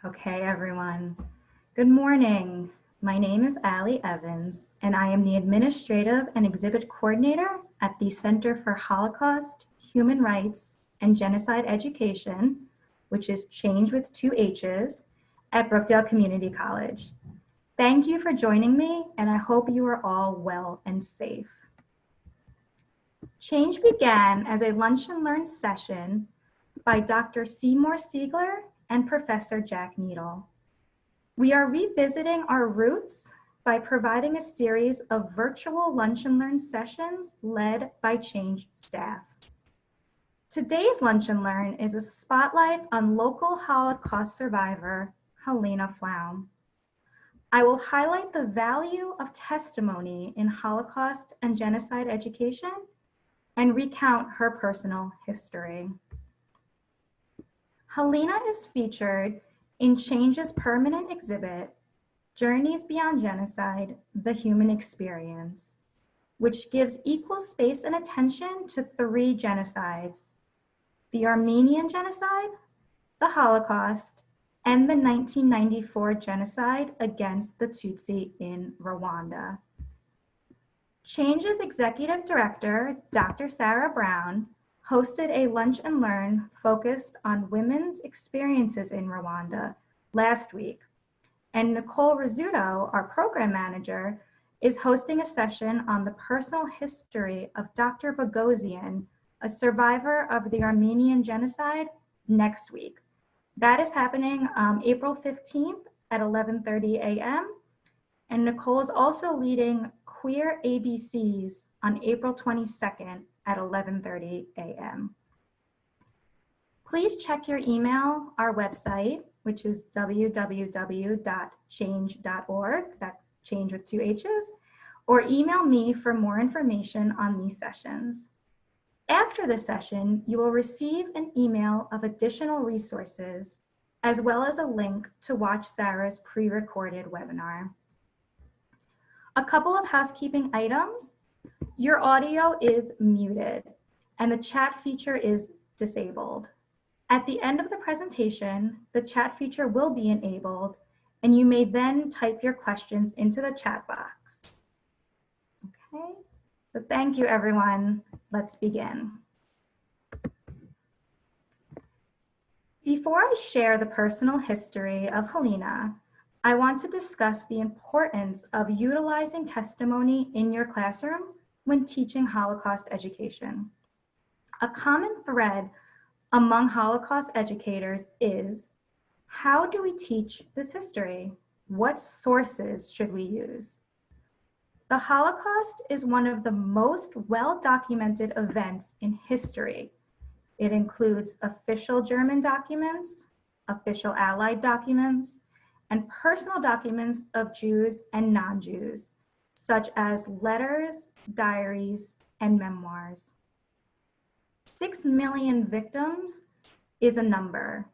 Okay, everyone. Good morning. My name is Allie Evans, and I am the Administrative and Exhibit Coordinator at the Center for Holocaust, Human Rights, and Genocide Education, which is Chhange with 2 H's, at Brookdale Community College. Thank you for joining me, and I hope you are all well and safe. Chhange began as a Lunch and Learn session by Dr. Seymour Siegler and Professor Jack Needle. We are revisiting our roots by providing a series of virtual Lunch and Learn sessions led by Chhange staff. Today's Lunch and Learn is a spotlight on local Holocaust survivor, Helena Flaum. I will highlight the value of testimony in Holocaust and genocide education and recount her personal history. Helena is featured in Chhange's permanent exhibit, Journeys Beyond Genocide, The Human Experience, which gives equal space and attention to 3 genocides: the Armenian genocide, the Holocaust, and the 1994 genocide against the Tutsi in Rwanda. Chhange's executive director, Dr. Sarah Brown, hosted a Lunch and Learn focused on women's experiences in Rwanda last week. And Nicole Rizzuto, our program manager, is hosting a session on the personal history of Dr. Bogosian, a survivor of the Armenian genocide, next week. That is happening April 15th at 11:30 a.m. And Nicole is also leading Queer ABCs on April 22nd at 11:30 a.m. Please check your email, our website, which is www.chhange.org, that's Chhange with 2 H's, or email me for more information on these sessions. After the session, you will receive an email of additional resources, as well as a link to watch Sarah's pre-recorded webinar. A couple of housekeeping items. Your audio is muted and the chat feature is disabled. At the end of the presentation, the chat feature will be enabled and you may then type your questions into the chat box. Okay, so thank you everyone. Let's begin. Before I share the personal history of Helena, I want to discuss the importance of utilizing testimony in your classroom when teaching Holocaust education. A common thread among Holocaust educators is, how do we teach this history? What sources should we use? The Holocaust is one of the most well-documented events in history. It includes official German documents, official Allied documents, and personal documents of Jews and non-Jews, such as letters, diaries, and memoirs. 6 million victims is a number.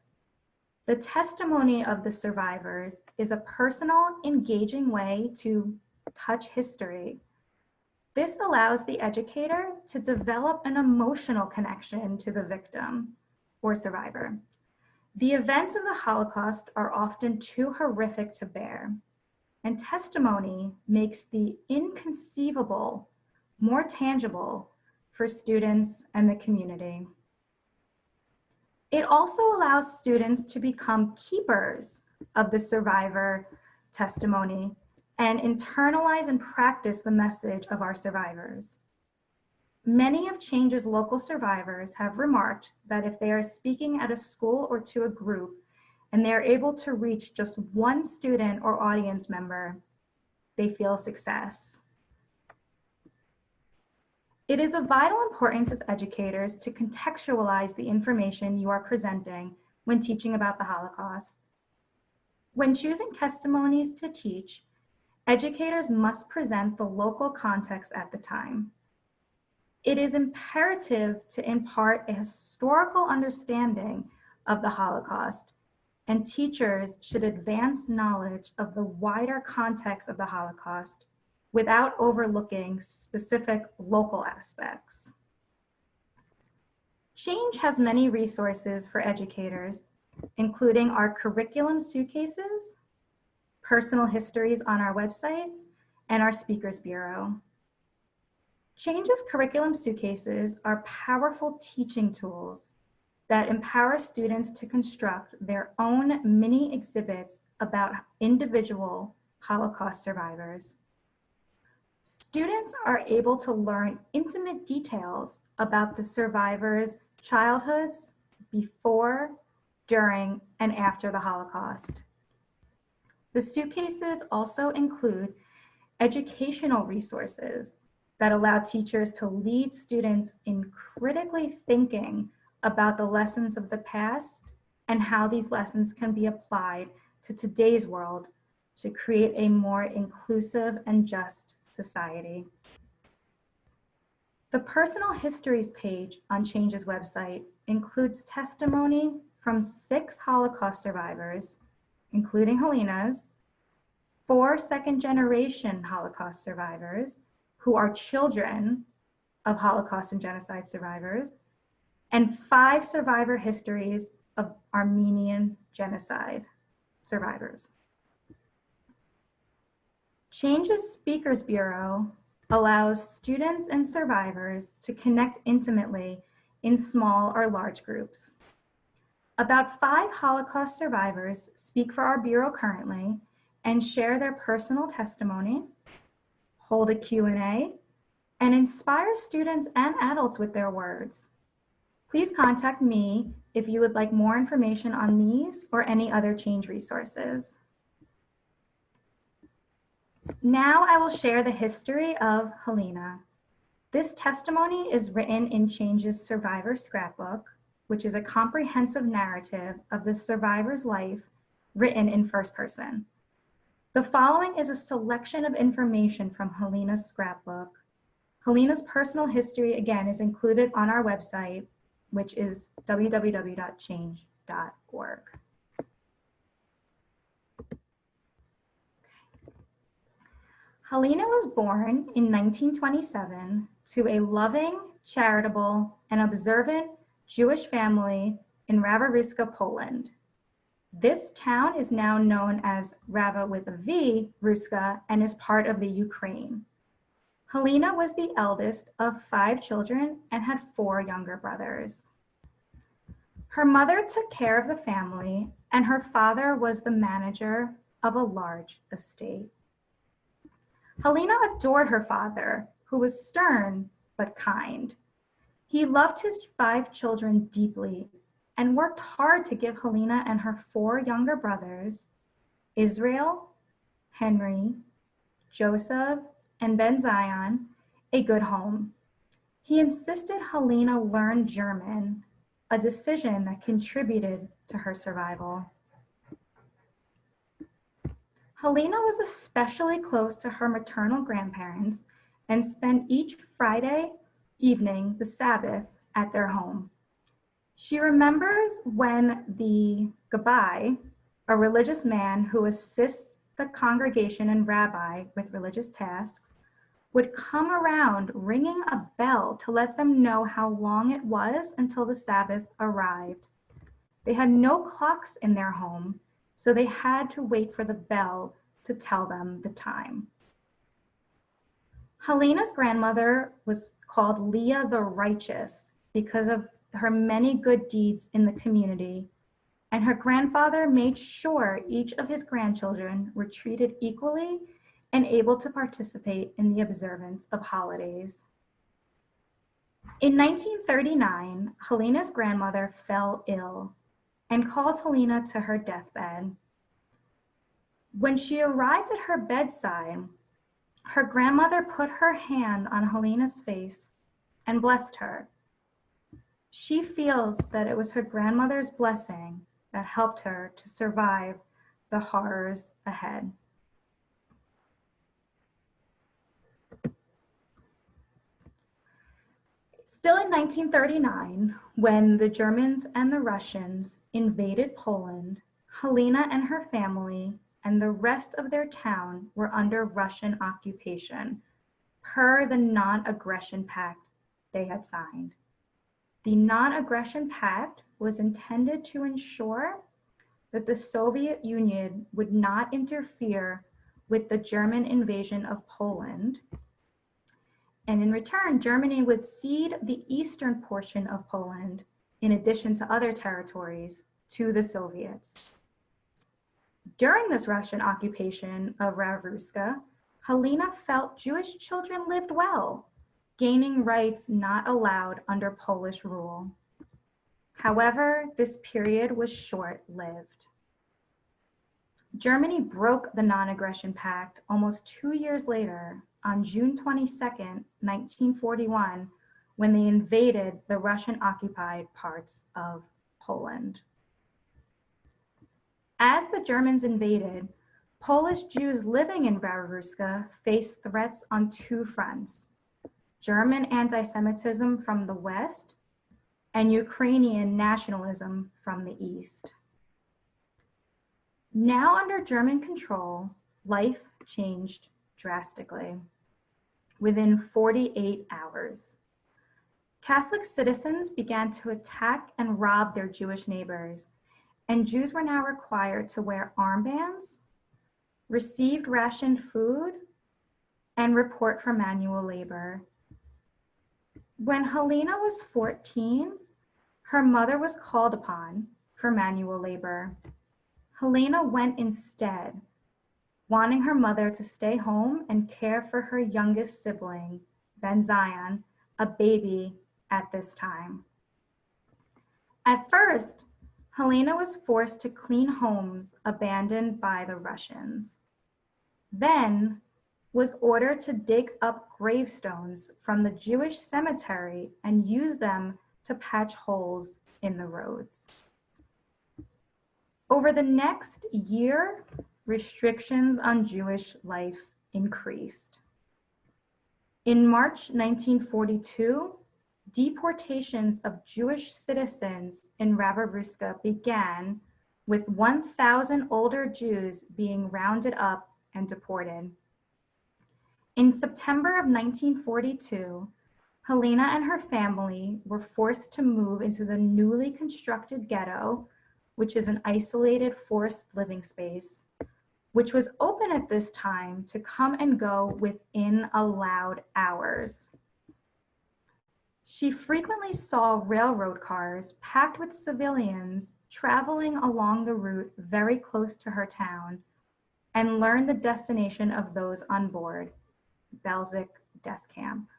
The testimony of the survivors is a personal, engaging way to touch history. This allows the educator to develop an emotional connection to the victim or survivor. The events of the Holocaust are often too horrific to bear, and testimony makes the inconceivable more tangible for students and the community. It also allows students to become keepers of the survivor testimony and internalize and practice the message of our survivors. Many of Chhange's local survivors have remarked that if they are speaking at a school or to a group and they're able to reach just one student or audience member, they feel success. It is of vital importance as educators to contextualize the information you are presenting when teaching about the Holocaust. When choosing testimonies to teach, educators must present the local context at the time. It is imperative to impart a historical understanding of the Holocaust, and teachers should advance knowledge of the wider context of the Holocaust without overlooking specific local aspects. Chhange has many resources for educators including our curriculum suitcases, personal histories on our website, and our Speakers Bureau. Chhange's curriculum suitcases are powerful teaching tools that empower students to construct their own mini exhibits about individual Holocaust survivors. Students are able to learn intimate details about the survivors' childhoods before, during, and after the Holocaust. The suitcases also include educational resources that allow teachers to lead students in critically thinking about the lessons of the past and how these lessons can be applied to today's world to create a more inclusive and just society. The Personal Histories page on Chhange's website includes testimony from 6 Holocaust survivors, including Helena's, 4 second-generation Holocaust survivors who are children of Holocaust and genocide survivors, and 5 survivor histories of Armenian genocide survivors. Chhange's Speakers Bureau allows students and survivors to connect intimately in small or large groups. About 5 Holocaust survivors speak for our Bureau currently and share their personal testimony, hold a Q&A, and inspire students and adults with their words. Please contact me if you would like more information on these or any other Chhange resources. Now I will share the history of Helena. This testimony is written in Chhange's Survivor Scrapbook, which is a comprehensive narrative of the survivor's life written in first person. The following is a selection of information from Helena's scrapbook. Helena's personal history, again, is included on our website, which is www.chhange.org. Helena was born in 1927 to a loving, charitable, and observant Jewish family in Rawa, Poland. This town is now known as Rawa with a V, Ruska, and is part of the Ukraine. Helena was the eldest of 5 children and had 4 younger brothers. Her mother took care of the family, and her father was the manager of a large estate. Helena adored her father, who was stern but kind. He loved his 5 children deeply and worked hard to give Helena and her 4 younger brothers, Israel, Henry, Joseph, and Ben Zion, a good home. He insisted Helena learn German, a decision that contributed to her survival. Helena was especially close to her maternal grandparents and spent each Friday evening, the Sabbath, at their home. She remembers when the Gabbai, a religious man who assists the congregation and rabbi with religious tasks, would come around ringing a bell to let them know how long it was until the Sabbath arrived. They had no clocks in their home, so they had to wait for the bell to tell them the time. Helena's grandmother was called Leah the Righteous because of her many good deeds in the community, and her grandfather made sure each of his grandchildren were treated equally and able to participate in the observance of holidays. In 1939, Helena's grandmother fell ill and called Helena to her deathbed. When she arrived at her bedside, her grandmother put her hand on Helena's face and blessed her. She feels that it was her grandmother's blessing that helped her to survive the horrors ahead. Still in 1939, when the Germans and the Russians invaded Poland, Helena and her family and the rest of their town were under Russian occupation, per the non-aggression pact they had signed. The non-aggression pact was intended to ensure that the Soviet Union would not interfere with the German invasion of Poland. And in return, Germany would cede the eastern portion of Poland, in addition to other territories, to the Soviets. During this Russian occupation of Ravruska, Helena felt Jewish children lived well, gaining rights not allowed under Polish rule. However, this period was short-lived. Germany broke the Non-Aggression Pact almost 2 years later, on June 22nd, 1941, when they invaded the Russian-occupied parts of Poland. As the Germans invaded, Polish Jews living in Ravruska faced threats on two fronts: German anti-Semitism from the west and Ukrainian nationalism from the east. Now under German control, life changed drastically. Within 48 hours, Catholic citizens began to attack and rob their Jewish neighbors, and Jews were now required to wear armbands, receive rationed food, and report for manual labor. When Helena was 14, her mother was called upon for manual labor. Helena went instead, wanting her mother to stay home and care for her youngest sibling, Ben Zion, a baby at this time. At first, Helena was forced to clean homes abandoned by the Russians, then was ordered to dig up gravestones from the Jewish cemetery and use them to patch holes in the roads. Over the next year, restrictions on Jewish life increased. In March 1942, deportations of Jewish citizens in Ravruska began, with 1,000 older Jews being rounded up and deported. In September of 1942, Helena and her family were forced to move into the newly constructed ghetto, which is an isolated forced living space, which was open at this time to come and go within allowed hours. She frequently saw railroad cars packed with civilians traveling along the route very close to her town, and learned the destination of those on board, Belzec Death Camp.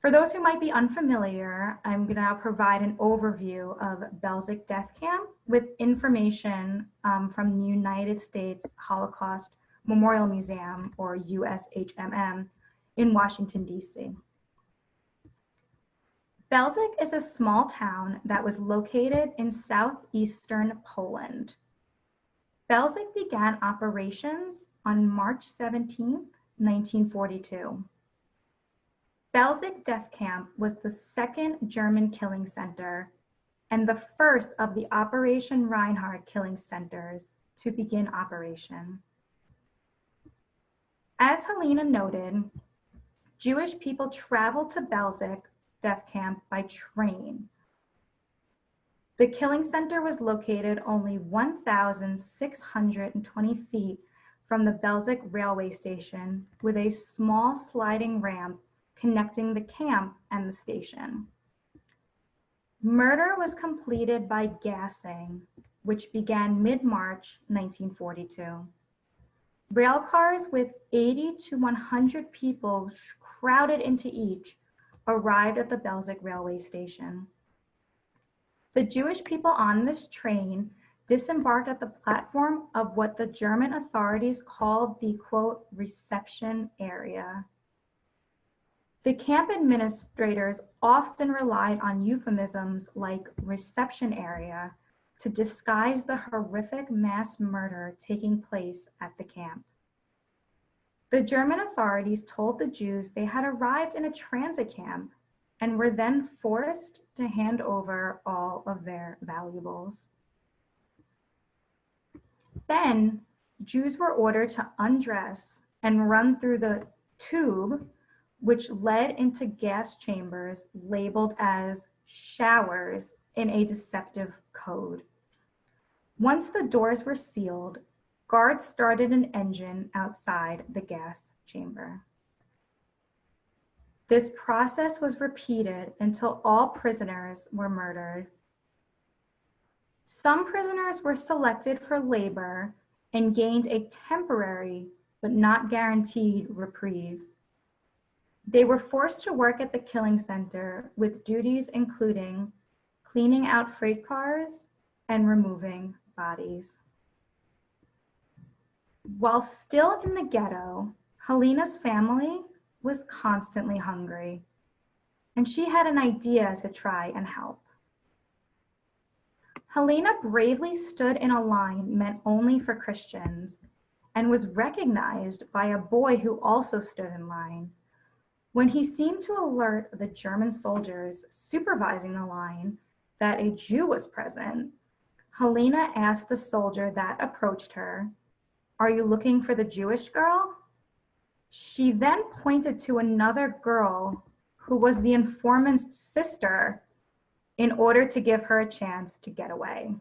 For those who might be unfamiliar, I'm going to provide an overview of Belzec Death Camp with information from the United States Holocaust Memorial Museum, or USHMM, in Washington, D.C. Belzec is a small town that was located in southeastern Poland. Belzec began operations on March 17, 1942. Belzec Death Camp was the second German killing center and the first of the Operation Reinhardt killing centers to begin operation. As Helena noted, Jewish people traveled to Belzec Death Camp by train. The killing center was located only 1,620 feet from the Belzec railway station, with a small sliding ramp connecting the camp and the station. Murder was completed by gassing, which began mid-March 1942. Rail cars with 80 to 100 people crowded into each arrived at the Belzec railway station. The Jewish people on this train disembarked at the platform of what the German authorities called the, quote, reception area. The camp administrators often relied on euphemisms like reception area to disguise the horrific mass murder taking place at the camp. The German authorities told the Jews they had arrived in a transit camp and were then forced to hand over all of their valuables. Then, Jews were ordered to undress and run through the tube, which led into gas chambers labeled as showers in a deceptive code. Once the doors were sealed, guards started an engine outside the gas chamber. This process was repeated until all prisoners were murdered. Some prisoners were selected for labor and gained a temporary but not guaranteed reprieve. They were forced to work at the killing center with duties including cleaning out freight cars and removing bodies. While still in the ghetto, Helena's family was constantly hungry, and she had an idea to try and help. Helena bravely stood in a line meant only for Christians and was recognized by a boy who also stood in line. When he seemed to alert the German soldiers supervising the line that a Jew was present, Helena asked the soldier that approached her, "Are you looking for the Jewish girl?" She then pointed to another girl who was the informant's sister in order to give her a chance to get away.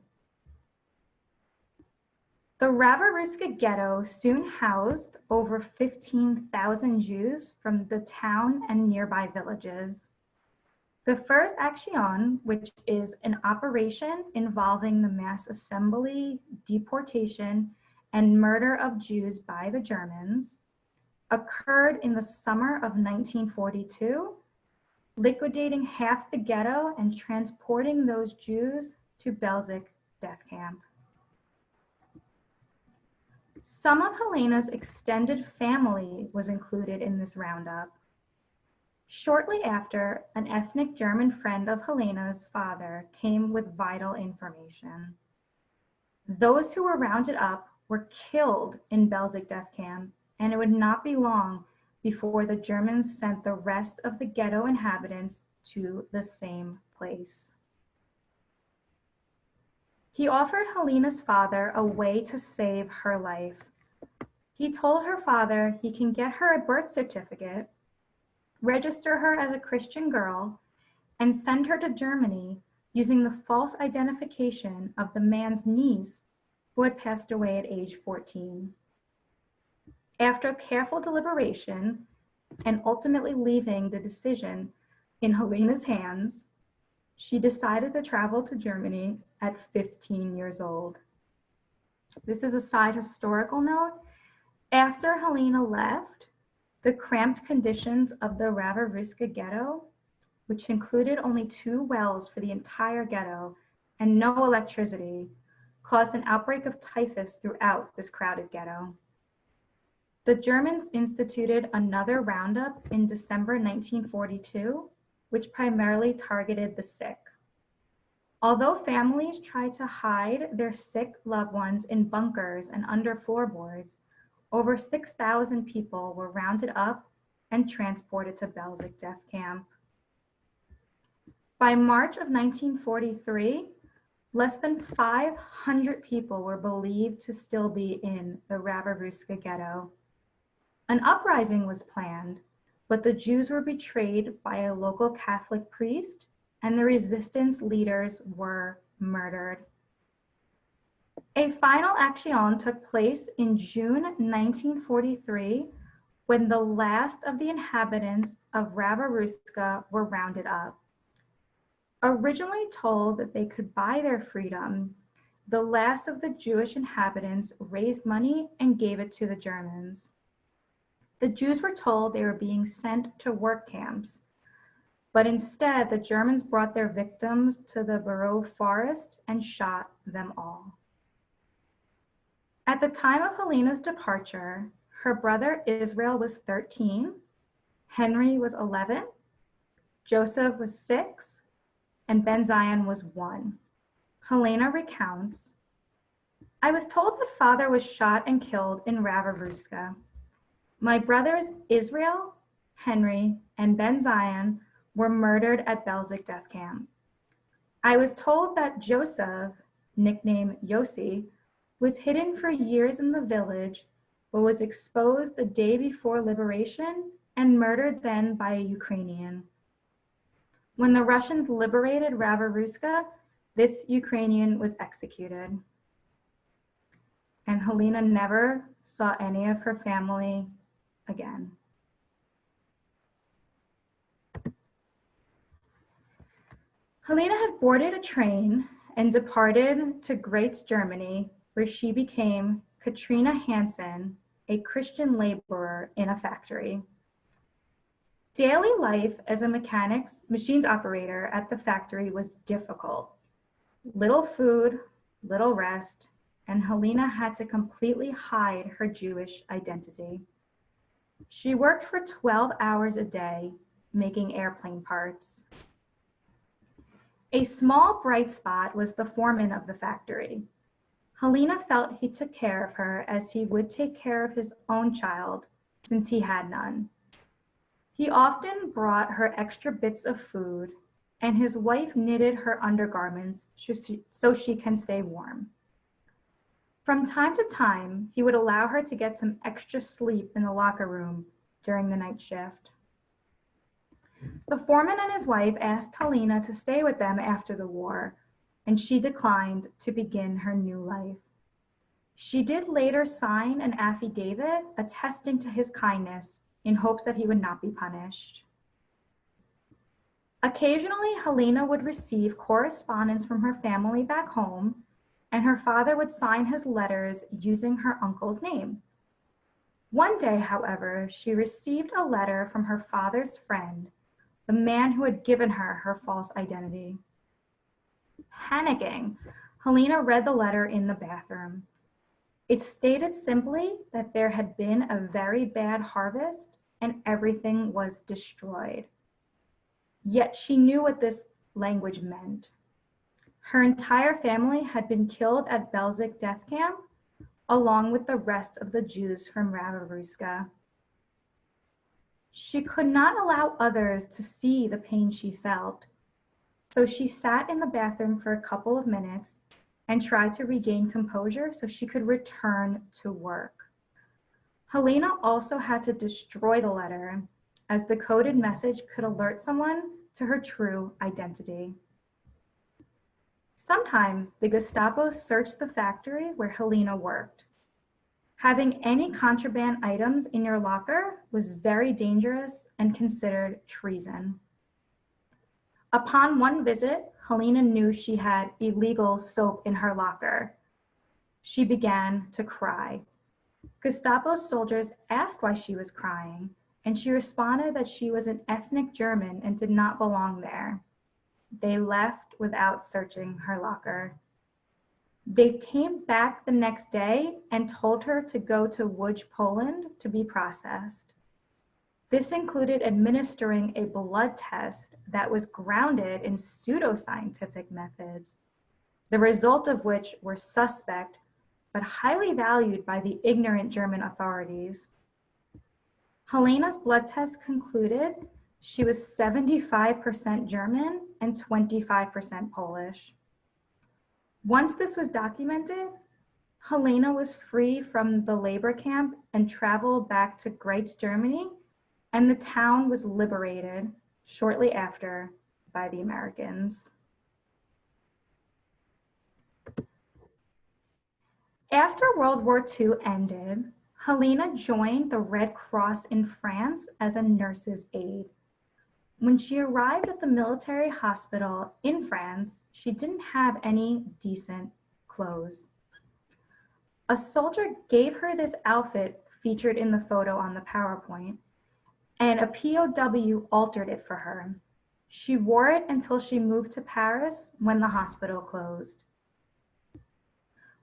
The Ravaruska ghetto soon housed over 15,000 Jews from the town and nearby villages. The first action, which is an operation involving the mass assembly, deportation, and murder of Jews by the Germans, occurred in the summer of 1942, liquidating half the ghetto and transporting those Jews to Belzec Death Camp. Some of Helena's extended family was included in this roundup. Shortly after, an ethnic German friend of Helena's father came with vital information. Those who were rounded up were killed in Belzec Death Camp, and it would not be long before the Germans sent the rest of the ghetto inhabitants to the same place. He offered Helena's father a way to save her life. He told her father he can get her a birth certificate, register her as a Christian girl, and send her to Germany using the false identification of the man's niece who had passed away at age 14. After careful deliberation and ultimately leaving the decision in Helena's hands, she decided to travel to Germany at 15 years old. This is a side historical note. After Helena left, the cramped conditions of the Ravaruska ghetto, which included only 2 wells for the entire ghetto and no electricity, caused an outbreak of typhus throughout this crowded ghetto. The Germans instituted another roundup in December 1942, which primarily targeted the sick. Although families tried to hide their sick loved ones in bunkers and under floorboards, over 6,000 people were rounded up and transported to Belzec Death Camp. By March of 1943, less than 500 people were believed to still be in the Ravaruska ghetto. An uprising was planned, but the Jews were betrayed by a local Catholic priest, and the resistance leaders were murdered. A final action took place in June 1943 when the last of the inhabitants of Ravaruska were rounded up. Originally told that they could buy their freedom, the last of the Jewish inhabitants raised money and gave it to the Germans. The Jews were told they were being sent to work camps, but instead the Germans brought their victims to the Barrow forest and shot them all. At the time of Helena's departure, her brother Israel was 13, Henry was 11, Joseph was 6, and Ben Zion was 1. Helena recounts, "I was told that father was shot and killed in Ravaruska. My brothers Israel, Henry, and Ben Zion were murdered at Belzec Death Camp. I was told that Joseph, nicknamed Yossi, was hidden for years in the village, but was exposed the day before liberation and murdered then by a Ukrainian. When the Russians liberated Rava-Ruska, this Ukrainian was executed. And Helena never saw any of her family again. Helena had boarded a train and departed to Great Germany, where she became Katrina Hansen, a Christian laborer in a factory. Daily life as a machines operator at the factory was difficult. Little food, little rest, and Helena had to completely hide her Jewish identity. She worked for 12 hours a day, making airplane parts. A small bright spot was the foreman of the factory. Helena felt he took care of her as he would take care of his own child, since he had none. He often brought her extra bits of food, and his wife knitted her undergarments so she can stay warm. From time to time, he would allow her to get some extra sleep in the locker room during the night shift. The foreman and his wife asked Helena to stay with them after the war, and she declined to begin her new life. She did later sign an affidavit attesting to his kindness in hopes that he would not be punished. Occasionally, Helena would receive correspondence from her family back home, and her father would sign his letters using her uncle's name. One day, however, she received a letter from her father's friend, the man who had given her her false identity. Panicking, Helena read the letter in the bathroom. It stated simply that there had been a very bad harvest and everything was destroyed. Yet she knew what this language meant. Her entire family had been killed at Belzec Death Camp, along with the rest of the Jews from Rava-Ruska. She could not allow others to see the pain she felt, so she sat in the bathroom for a couple of minutes and tried to regain composure so she could return to work. Helena also had to destroy the letter, as the coded message could alert someone to her true identity. Sometimes the Gestapo searched the factory where Helena worked. Having any contraband items in your locker was very dangerous and considered treason. Upon one visit, Helena knew she had illegal soap in her locker. She began to cry. Gestapo soldiers asked why she was crying, and she responded that she was an ethnic German and did not belong there. They left without searching her locker. They came back the next day and told her to go to Łódź, Poland to be processed. This included administering a blood test that was grounded in pseudoscientific methods, the result of which were suspect but highly valued by the ignorant German authorities. Helena's blood test concluded she was 75% German and 25% Polish. Once this was documented, Helena was free from the labor camp and traveled back to Great Germany, and the town was liberated shortly after by the Americans. After World War II ended, Helena joined the Red Cross in France as a nurse's aide. When she arrived at the military hospital in France, she didn't have any decent clothes. A soldier gave her this outfit featured in the photo on the PowerPoint, and a POW altered it for her. She wore it until she moved to Paris when the hospital closed.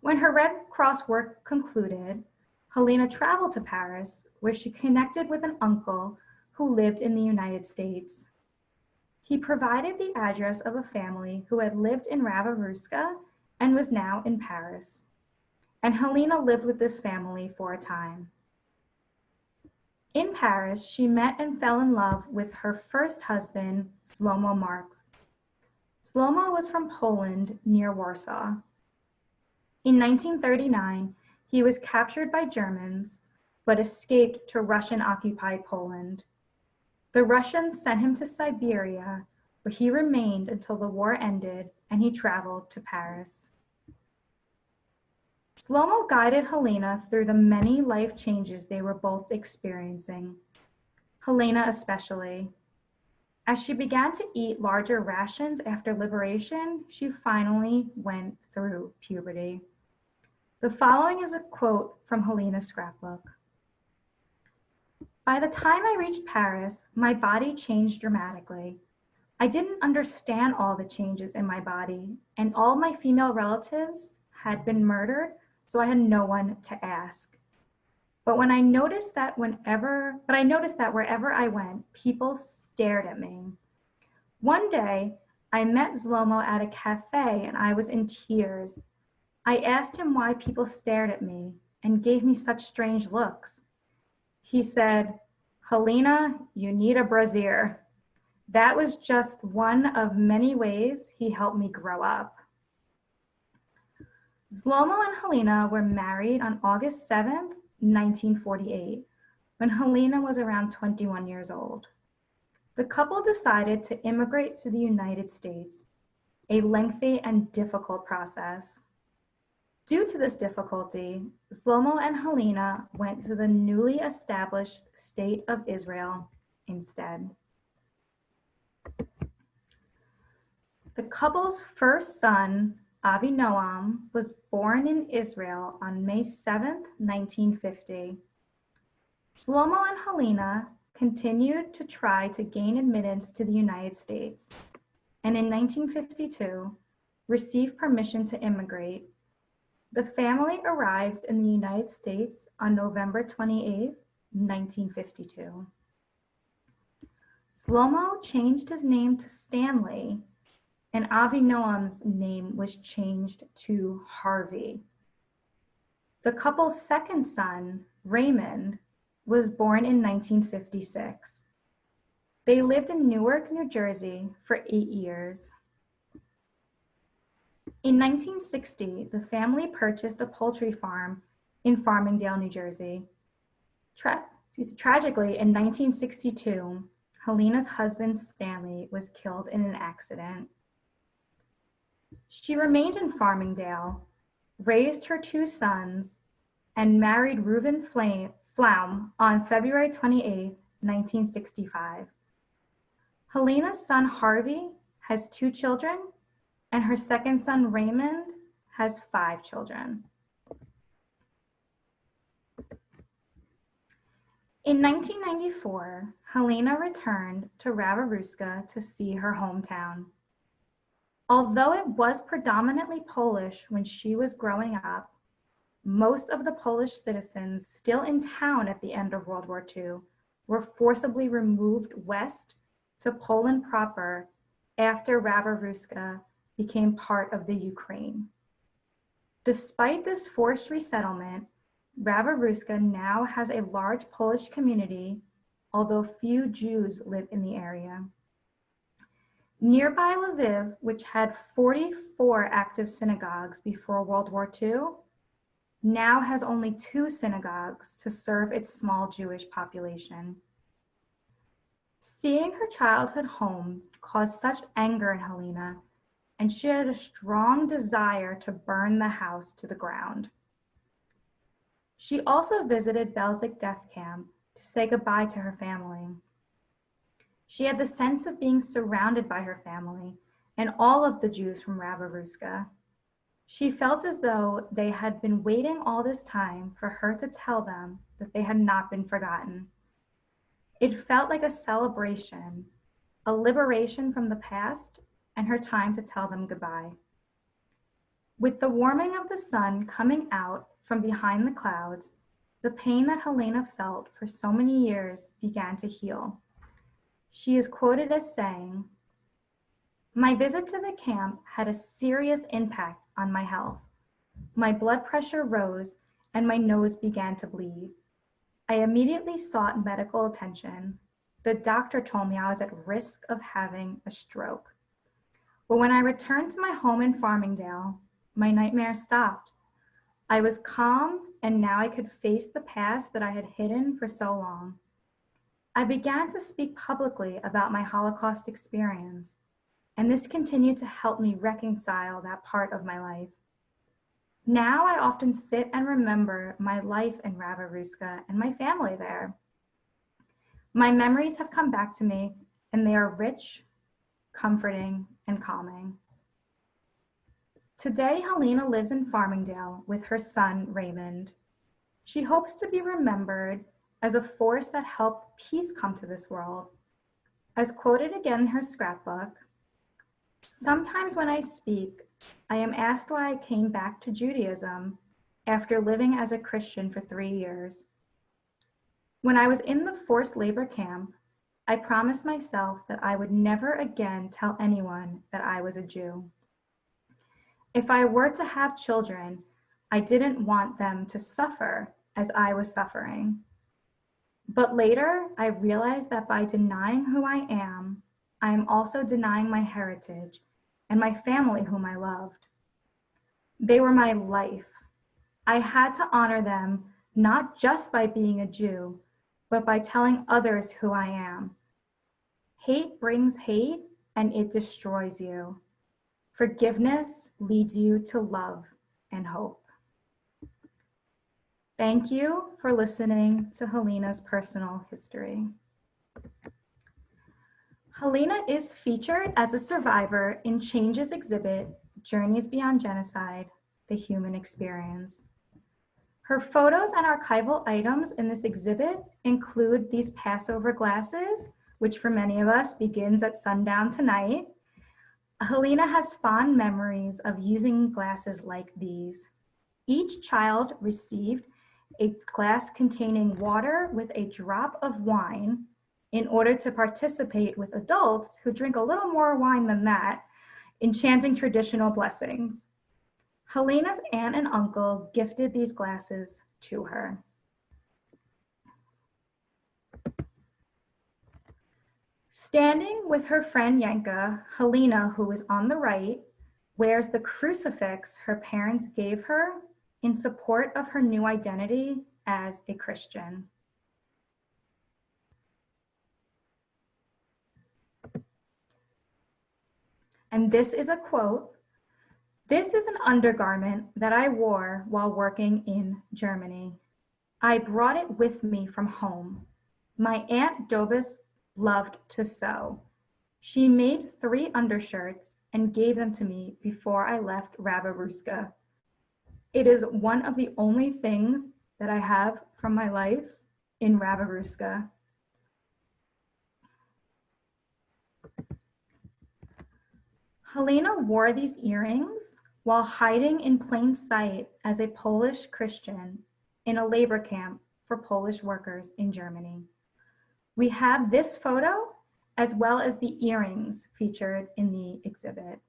When her Red Cross work concluded, Helena traveled to Paris, where she connected with an uncle who lived in the United States. He provided the address of a family who had lived in Rava-Ruska and was now in Paris. And Helena lived with this family for a time. In Paris, she met and fell in love with her first husband, Shlomo Marks. Shlomo was from Poland near Warsaw. In 1939, he was captured by Germans, but escaped to Russian-occupied Poland. The Russians sent him to Siberia, but he remained until the war ended and he traveled to Paris. Shlomo guided Helena through the many life changes they were both experiencing, Helena especially. As she began to eat larger rations after liberation, she finally went through puberty. The following is a quote from Helena's scrapbook. By the time I reached Paris, my body changed dramatically. I didn't understand all the changes in my body, and all my female relatives had been murdered, so I had no one to ask. But I noticed that wherever I went, people stared at me. One day, I met Shlomo at a cafe and I was in tears. I asked him why people stared at me and gave me such strange looks. He said, "Helena, you need a brassiere." That was just one of many ways he helped me grow up. Shlomo and Helena were married on August 7th, 1948, when Helena was around 21 years old. The couple decided to immigrate to the United States, a lengthy and difficult process. Due to this difficulty, Shlomo and Helena went to the newly established state of Israel instead. The couple's first son, Avinoam, was born in Israel on May 7th, 1950. Shlomo and Helena continued to try to gain admittance to the United States, and in 1952, received permission to immigrate. The family arrived in the United States on November 28, 1952. Shlomo changed his name to Stanley, and Avinoam's name was changed to Harvey. The couple's second son, Raymond, was born in 1956. They lived in Newark, New Jersey for 8 years. In 1960, the family purchased a poultry farm in Farmingdale, New Jersey. Tragically, in 1962, Helena's husband, Stanley, was killed in an accident. She remained in Farmingdale, raised her 2 sons, and married Reuben Flaum on February 28, 1965. Helena's son, Harvey, has 2 children, and her second son, Raymond, has 5 children. In 1994, Helena returned to Rawaruska to see her hometown. Although it was predominantly Polish when she was growing up, most of the Polish citizens still in town at the end of World War II were forcibly removed west to Poland proper after Rawaruska became part of the Ukraine. Despite this forced resettlement, Rawaruska now has a large Polish community, although few Jews live in the area. Nearby Lviv, which had 44 active synagogues before World War II, now has only 2 synagogues to serve its small Jewish population. Seeing her childhood home caused such anger in Helena, and she had a strong desire to burn the house to the ground. She also visited Belzec Death Camp to say goodbye to her family. She had the sense of being surrounded by her family and all of the Jews from Rawaruska. She felt as though they had been waiting all this time for her to tell them that they had not been forgotten. It felt like a celebration, a liberation from the past, and her time to tell them goodbye. With the warming of the sun coming out from behind the clouds, the pain that Helena felt for so many years began to heal. She is quoted as saying, "My visit to the camp had a serious impact on my health. My blood pressure rose and my nose began to bleed. I immediately sought medical attention. The doctor told me I was at risk of having a stroke. But when I returned to my home in Farmingdale, my nightmares stopped. I was calm, and now I could face the past that I had hidden for so long. I began to speak publicly about my Holocaust experience. and this continued to help me reconcile that part of my life. Now I often sit and remember my life in Ravaruska and my family there. My memories have come back to me, and they are rich, comforting, and calming. Today, Helena lives in Farmingdale with her son, Raymond. She hopes to be remembered as a force that helped peace come to this world. As quoted again in her scrapbook, "Sometimes when I speak, I am asked why I came back to Judaism after living as a Christian for 3 years. When I was in the forced labor camp, I promised myself that I would never again tell anyone that I was a Jew. If I were to have children, I didn't want them to suffer as I was suffering. But later, I realized that by denying who I am also denying my heritage and my family whom I loved. They were my life. I had to honor them not just by being a Jew, but by telling others who I am. Hate brings hate and it destroys you. Forgiveness leads you to love and hope." Thank you for listening to Helena's personal history. Helena is featured as a survivor in Chhange's exhibit, Journeys Beyond Genocide, The Human Experience. Her photos and archival items in this exhibit include these Passover glasses, which for many of us begins at sundown tonight. Helena has fond memories of using glasses like these. Each child received a glass containing water with a drop of wine in order to participate with adults who drink a little more wine than that in chanting traditional blessings. Helena's aunt and uncle gifted these glasses to her. Standing with her friend Yanka, Helena, who is on the right, wears the crucifix her parents gave her in support of her new identity as a Christian. And this is a quote. "This is an undergarment that I wore while working in Germany. I brought it with me from home. My Aunt Dobis loved to sew. She made 3 undershirts and gave them to me before I left Ravaruska. It is one of the only things that I have from my life in Ravaruska." Helena wore these earrings while hiding in plain sight as a Polish Christian in a labor camp for Polish workers in Germany. We have this photo as well as the earrings featured in the exhibit.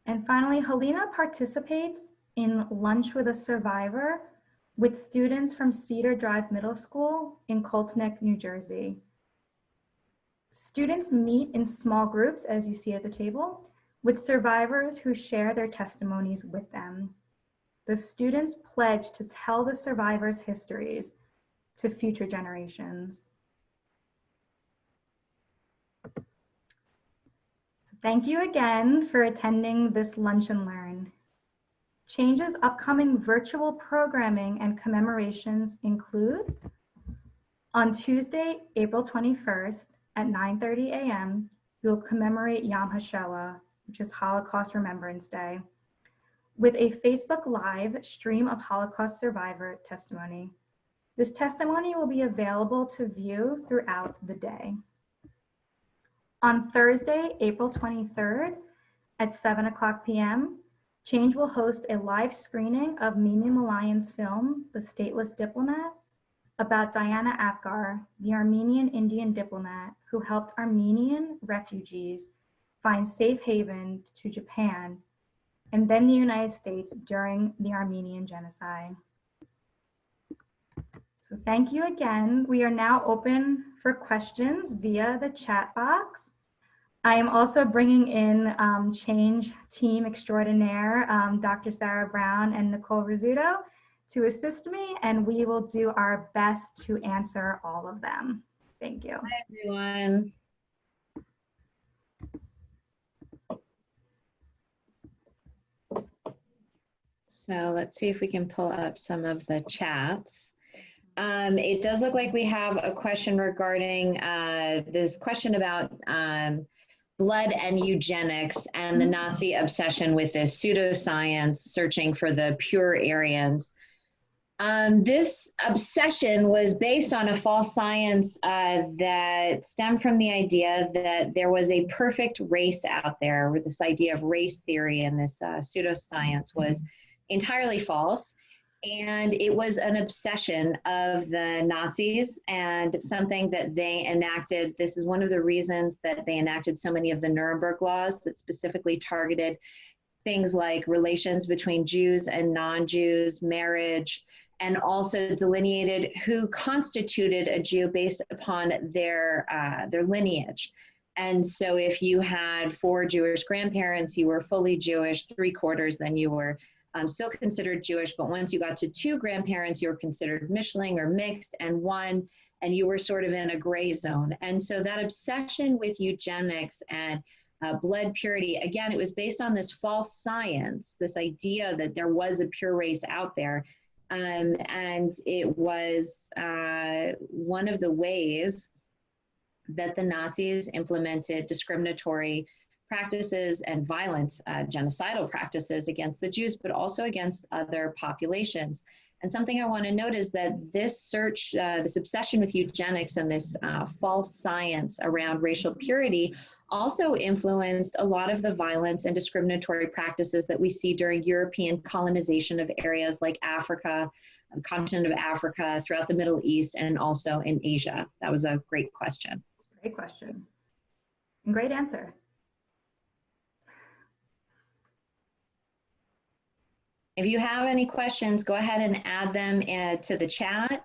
And finally, Helena participates in Lunch with a Survivor with students from Cedar Drive Middle School in Cold Neck, New Jersey. Students meet in small groups, as you see at the table, with survivors who share their testimonies with them. The students pledge to tell the survivors' histories to future generations. Thank you again for attending this Lunch and Learn. Chhange's upcoming virtual programming and commemorations include: on Tuesday, April 21st at 9:30 a.m., we'll commemorate Yom HaShowa, which is Holocaust Remembrance Day, with a Facebook Live stream of Holocaust survivor testimony. This testimony will be available to view throughout the day. On Thursday, April 23rd at 7:00 p.m., Chhange will host a live screening of Mimi Malayan's film, The Stateless Diplomat, about Diana Apgar, the Armenian Indian diplomat who helped Armenian refugees find safe haven to Japan and then the United States during the Armenian Genocide. So thank you again. We are now open for questions via the chat box. I am also bringing in Chhange team extraordinaire, Dr. Sarah Brown and Nicole Rizzuto, to assist me, and we will do our best to answer all of them. Thank you. Hi, everyone. So let's see if we can pull up some of the chats. It does look like we have a question regarding this question about blood and eugenics and the Nazi obsession with this pseudoscience searching for the pure Aryans. This obsession was based on a false science that stemmed from the idea that there was a perfect race out there, where this idea of race theory and this pseudoscience was entirely false. And it was an obsession of the Nazis and something that they enacted. This is one of the reasons that they enacted so many of the Nuremberg laws that specifically targeted things like relations between Jews and non-Jews, marriage, and also delineated who constituted a Jew based upon their lineage. And so if you had 4 Jewish grandparents, you were fully Jewish, 3/4, then you were still considered Jewish, but once you got to 2 grandparents, you were considered Mischling or mixed, and 1, and you were sort of in a gray zone. And so that obsession with eugenics and blood purity, again, it was based on this false science, this idea that there was a pure race out there. And it was one of the ways that the Nazis implemented discriminatory practices and violent genocidal practices against the Jews, but also against other populations. And something I want to note is that this search, this obsession with eugenics and this false science around racial purity also influenced a lot of the violence and discriminatory practices that we see during European colonization of areas like Africa, the continent of Africa, throughout the Middle East, and also in Asia. That was a great question. Great question. And great answer. If you have any questions, go ahead and add them to the chat.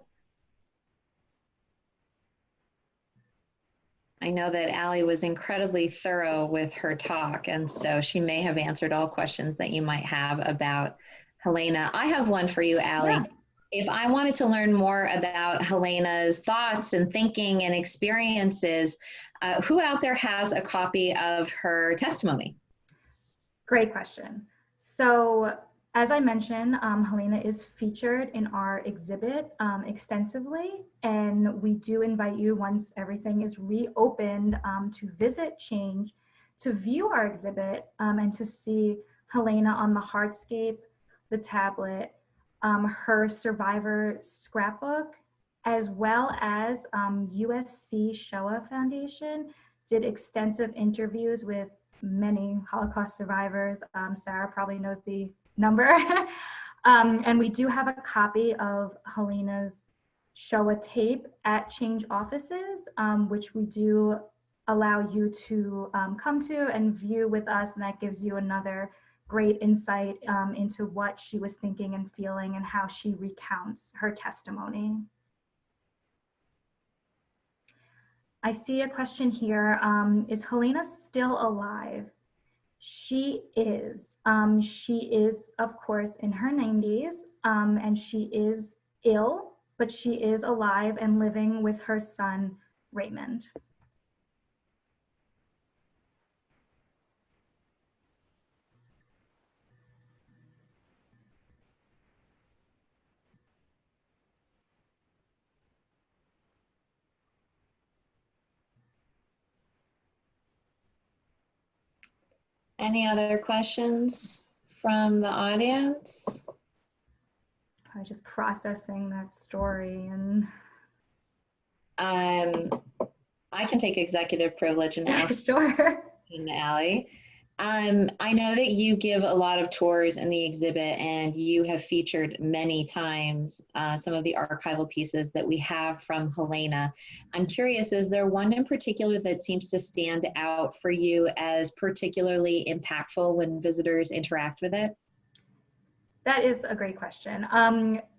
I know that Allie was incredibly thorough with her talk, and so she may have answered all questions that you might have about Helena. I have one for you, Allie. Yeah. If I wanted to learn more about Helena's thoughts and thinking and experiences, who out there has a copy of her testimony? Great question. So, as I mentioned, Helena is featured in our exhibit extensively, and we do invite you, once everything is reopened, to visit Chhange, to view our exhibit, and to see Helena on the hardscape, the tablet, her survivor scrapbook, as well as USC Showa Foundation did extensive interviews with many Holocaust survivors. Sarah probably knows the number. And we do have a copy of Helena's Showa tape at Chhange offices, which we do allow you to come to and view with us, and that gives you another great insight into what she was thinking and feeling and how she recounts her testimony. I see a question here. Is Helena still alive? She is. She is, of course, in her 90s, and she is ill, but she is alive and living with her son, Raymond. Any other questions from the audience? I'm just processing that story. And I can take executive privilege and ask. Sure. Allie. I know that you give a lot of tours in the exhibit, and you have featured many times some of the archival pieces that we have from Helena. I'm curious, is there one in particular that seems to stand out for you as particularly impactful when visitors interact with it? That is a great question.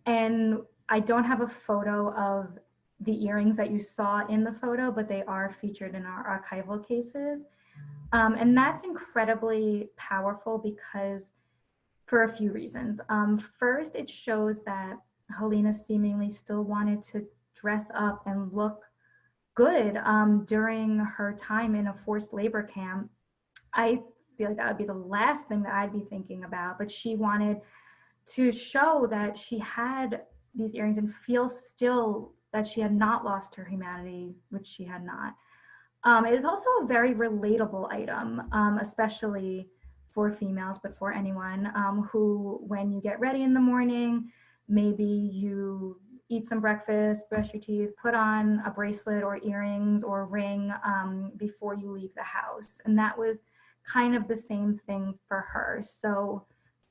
And I don't have a photo of the earrings that you saw in the photo, but they are featured in our archival cases. And that's incredibly powerful because for a few reasons. First, it shows that Helena seemingly still wanted to dress up and look good during her time in a forced labor camp. I feel like that would be the last thing that I'd be thinking about, but she wanted to show that she had these earrings and feel still that she had not lost her humanity, which she had not. It is also a very relatable item, especially for females, but for anyone who, when you get ready in the morning, maybe you eat some breakfast, brush your teeth, put on a bracelet or earrings or ring before you leave the house. And that was kind of the same thing for her. So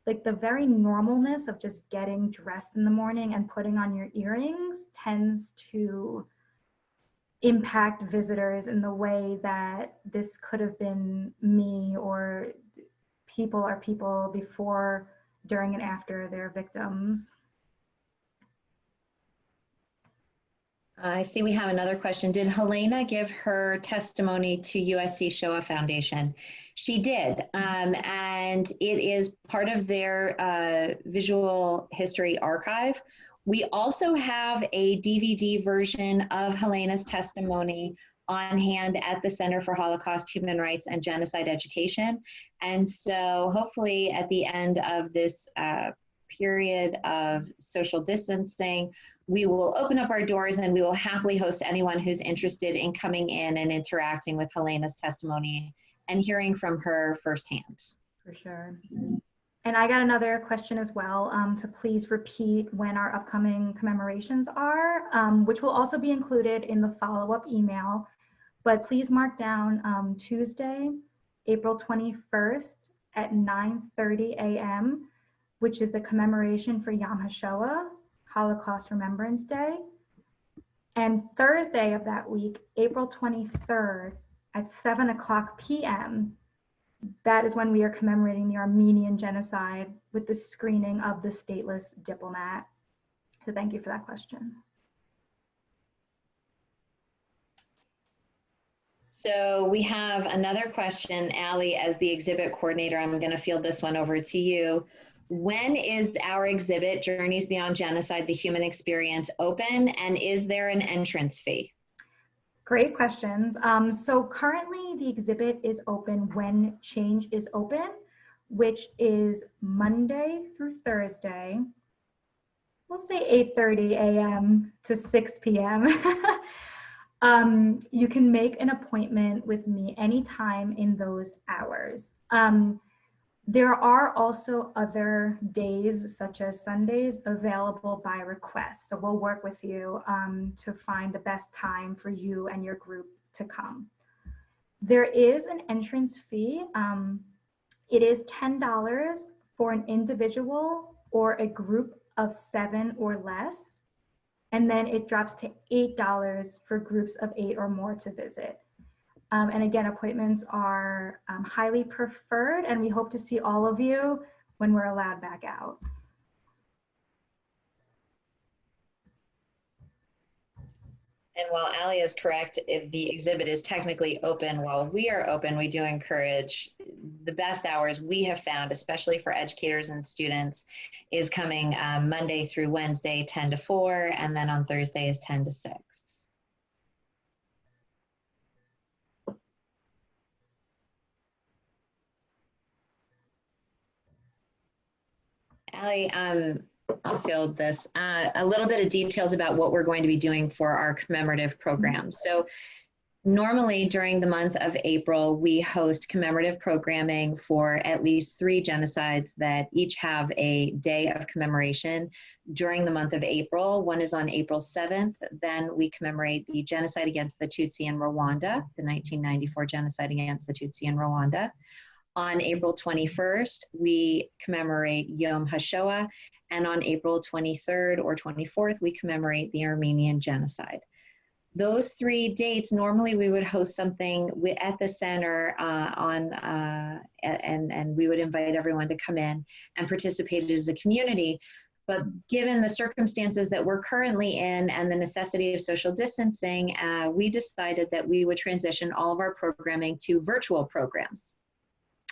like the very normalness of just getting dressed in the morning and putting on your earrings tends to impact visitors in the way that this could have been me or people before, during, and after their victims. I see we have another question. Did Helena give her testimony to USC Showa Foundation? She did, and it is part of their visual history archive. We also have a DVD version of Helena's testimony on hand at the Center for Holocaust, Human Rights, and Genocide Education. And so hopefully at the end of this period of social distancing, we will open up our doors and we will happily host anyone who's interested in coming in and interacting with Helena's testimony and hearing from her firsthand. For sure. And I got another question as well, to please repeat when our upcoming commemorations are, which will also be included in the follow-up email. But please mark down Tuesday, April 21st at 9:30 a.m., which is the commemoration for Yom HaShoah, Holocaust Remembrance Day. And Thursday of that week, April 23rd at 7:00 p.m., that is when we are commemorating the Armenian genocide with the screening of The Stateless Diplomat. So thank you for that question. So we have another question, Allie, as the exhibit coordinator. I'm going to field this one over to you. When is our exhibit, Journeys Beyond Genocide, the Human Experience, open, and is there an entrance fee? Great questions. So currently the exhibit is open when Chhange is open, which is Monday through Thursday. We'll say 8:30 a.m. to 6 p.m. You can make an appointment with me anytime in those hours. There are also other days, such as Sundays, available by request. So we'll work with you to find the best time for you and your group to come. There is an entrance fee. It is $10 for an individual or a group of 7 or less. And then it drops to $8 for groups of 8 or more to visit. And again, appointments are highly preferred, and we hope to see all of you when we're allowed back out. And while Allie is correct, if the exhibit is technically open while we are open, we do encourage the best hours we have found, especially for educators and students, is coming Monday through Wednesday, 10 to 4, and then on Thursdays, 10 to 6. Allie, I'll field this. A little bit of details about what we're going to be doing for our commemorative program. So normally during the month of April, we host commemorative programming for at least 3 genocides that each have a day of commemoration during the month of April. One is on April 7th. Then we commemorate the genocide against the Tutsi in Rwanda, the 1994 genocide against the Tutsi in Rwanda. On April 21st, we commemorate Yom HaShoah, and on April 23rd or 24th, we commemorate the Armenian genocide. Those 3 dates, normally we would host something at the center and we would invite everyone to come in and participate as a community. But given the circumstances that we're currently in and the necessity of social distancing, we decided that we would transition all of our programming to virtual programs.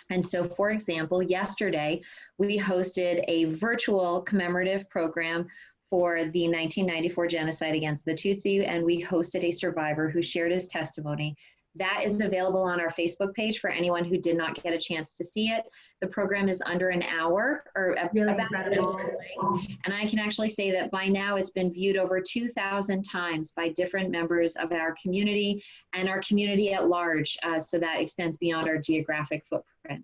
And so, for example, yesterday, we hosted a virtual commemorative program for the 1994 genocide against the Tutsi, and we hosted a survivor who shared his testimony. That is available on our Facebook page for anyone who did not get a chance to see it. The program is under an hour, or Really about an hour long. And I can actually say that by now it's been viewed over 2,000 times by different members of our community and our community at large, so that extends beyond our geographic footprint.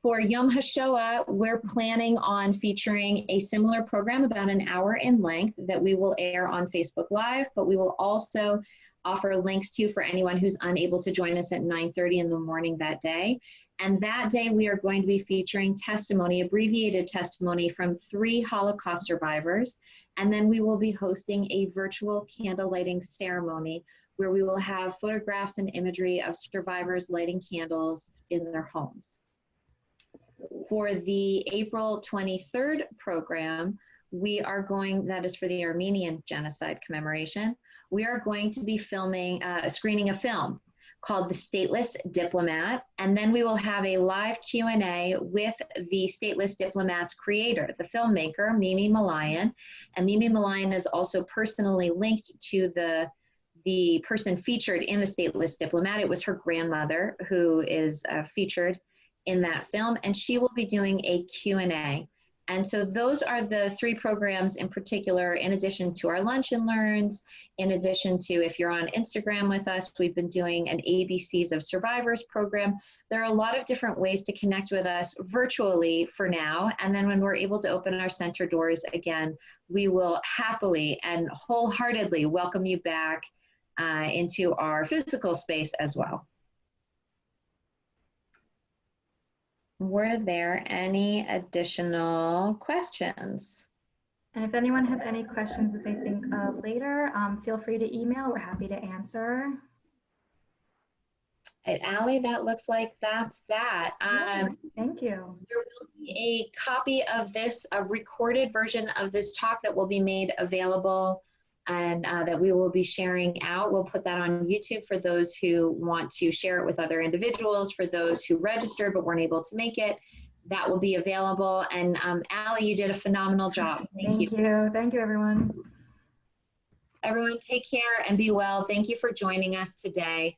For Yom HaShoah, we're planning on featuring a similar program, about an hour in length, that we will air on Facebook Live, but we will also offer links to for anyone who's unable to join us at 9:30 in the morning that day. And that day we are going to be featuring testimony, abbreviated testimony from 3 Holocaust survivors. And then we will be hosting a virtual candle lighting ceremony where we will have photographs and imagery of survivors lighting candles in their homes. For the April 23rd program, we are going, that is for the Armenian genocide commemoration, we are going to be screening a film called The Stateless Diplomat, and then we will have a live Q&A with the Stateless Diplomat's creator, the filmmaker, Mimi Malayan, and Mimi Malayan is also personally linked to the person featured in The Stateless Diplomat. It was her grandmother who is featured in that film, and she will be doing a Q&A. And so those are the 3 programs in particular, in addition to our Lunch and Learns, in addition to, if you're on Instagram with us, we've been doing an ABCs of Survivors program. There are a lot of different ways to connect with us virtually for now. And then when we're able to open our center doors again, we will happily and wholeheartedly welcome you back into our physical space as well. Were there any additional questions? And if anyone has any questions that they think of later, feel free to email. We're happy to answer. Allie, that looks like that's that. Thank you. There will be a copy of this, a recorded version of this talk that will be made available and that we will be sharing out. We'll put that on YouTube for those who want to share it with other individuals, for those who registered but weren't able to make it. That will be available. And Allie, you did a phenomenal job. Thank you. Thank you, everyone. Everyone take care and be well. Thank you for joining us today.